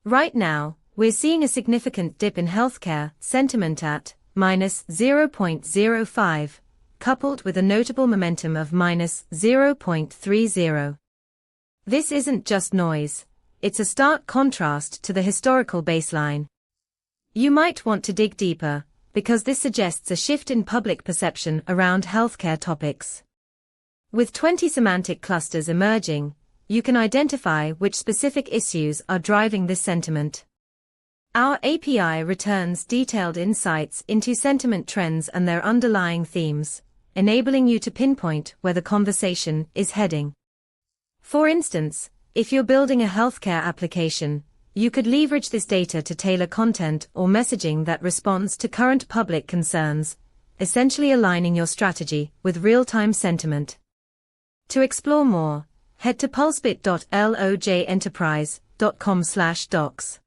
Right now, we're seeing a significant dip in healthcare sentiment at -0.05, coupled with a notable momentum of -0.30. This isn't just noise, it's a stark contrast to the historical baseline. You might want to dig deeper, because this suggests a shift in public perception around healthcare topics. With 20 semantic clusters emerging, you can identify which specific issues are driving this sentiment. Our API returns detailed insights into sentiment trends and their underlying themes, enabling you to pinpoint where the conversation is heading. For instance, if you're building a healthcare application, you could leverage this data to tailor content or messaging that responds to current public concerns, essentially aligning your strategy with real-time sentiment. To explore more, head to pulsebit.lojenterprise.com/docs.